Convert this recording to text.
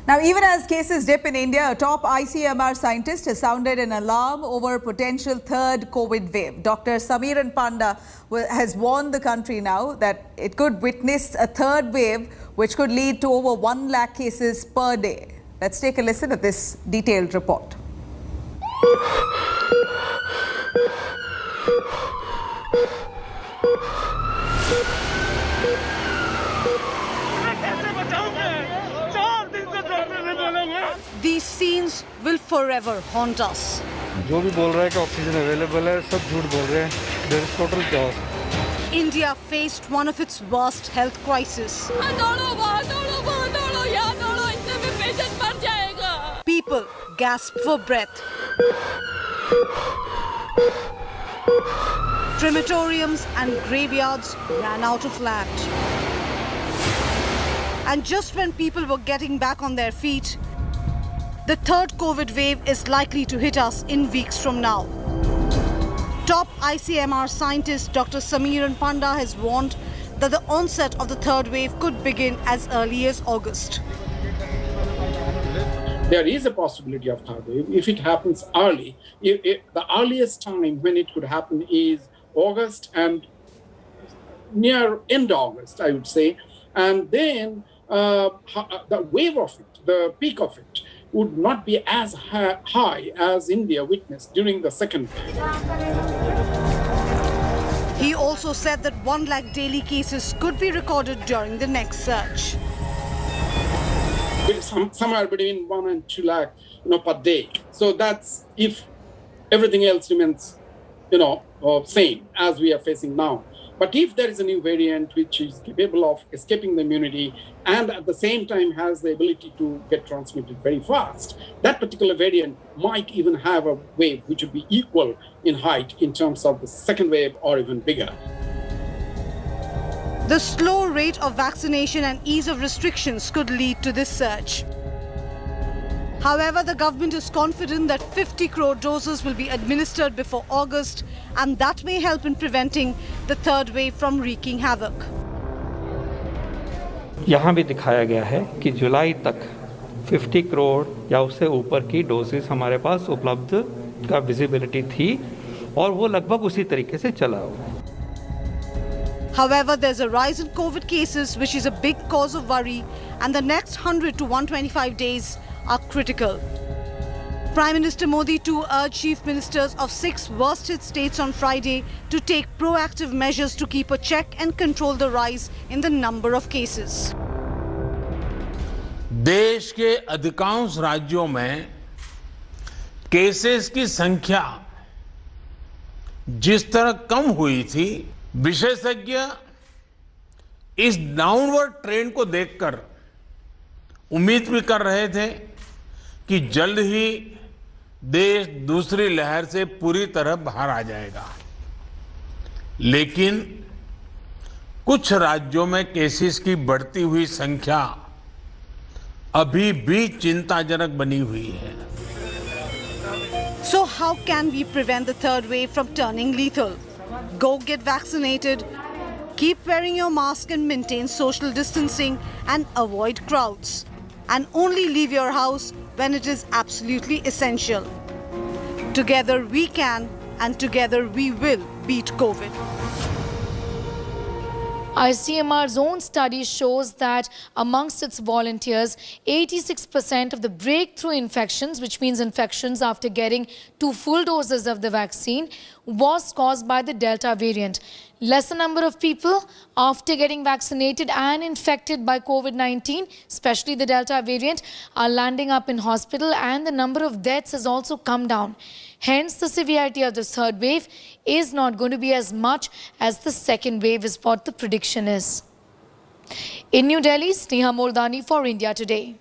Now, even as cases dip in India, a top ICMR scientist has sounded an alarm over potential third COVID wave. Dr. Samiran Panda has warned the country now that it could witness a third wave, which could lead to over 1 lakh cases per day. Let's take a listen at this detailed report. These scenes will forever haunt us. जो भी बोल रहा है कि oxygen available है, सब झूठ बोल रहे हैं. There is total chaos. India faced one of its worst health crises. People gasped for breath. Crematoriums and graveyards ran out of land. And just when people were getting back on their feet, the third COVID wave is likely to hit us in weeks from now. Top ICMR scientist Dr. Samiran Panda has warned that the onset of the third wave could begin as early as August. There is a possibility of third wave if it happens early. The earliest time when it could happen is August and near end August, I would say. And then the wave of it, the peak of it, would not be as high as India witnessed during the second wave. He also said that 1 lakh daily cases could be recorded during the next surge. Somewhere between 1 and 2 lakh, per day. So that's if everything else remains, same as we are facing now. But if there is a new variant which is capable of escaping the immunity and at the same time has the ability to get transmitted very fast, that particular variant might even have a wave which would be equal in height in terms of the second wave or even bigger. The slow rate of vaccination and ease of restrictions could lead to this surge. However, the government is confident that 50 crore doses will be administered before August, and that may help in preventing the third wave from wreaking havoc. यहाँ भी दिखाया गया है कि जुलाई तक 50 करोड़ या उससे ऊपर की डोजेस हमारे पास उपलब्ध का विजिबिलिटी थी और वो लगभग उसी तरीके से चला हुआ है. However, there's a rise in COVID cases, which is a big cause of worry, and the next 100 to 125 days are critical. Prime Minister Modi too urged chief ministers of 6 worst-hit states on Friday to take proactive measures to keep a check and control the rise in the number of cases. देश के अधिकांश राज्यों में cases की संख्या जिस तरह कम हुई थी, विशेषज्ञ इस डाउनवर्ड ट्रेंड को देखकर उम्मीद भी कर रहे थे कि जल्द ही देश दूसरी लहर से पूरी तरह बाहर आ जाएगा. लेकिन कुछ राज्यों में केसेस की बढ़ती हुई संख्या अभी भी चिंताजनक बनी हुई है. So how can we prevent the third wave from turning lethal? Go get vaccinated, keep wearing your mask and maintain social distancing and avoid crowds. And only leave your house when it is absolutely essential. Together we can, and together we will beat COVID. ICMR's own study shows that amongst its volunteers, 86% of the breakthrough infections, which means infections after getting 2 full doses of the vaccine, was caused by the Delta variant. Lesser number of people after getting vaccinated and infected by COVID-19, especially the Delta variant, are landing up in hospital, and the number of deaths has also come down. Hence, the severity of the third wave is not going to be as much as the second wave is what the prediction is. In New Delhi, Sneha Moldani for India Today.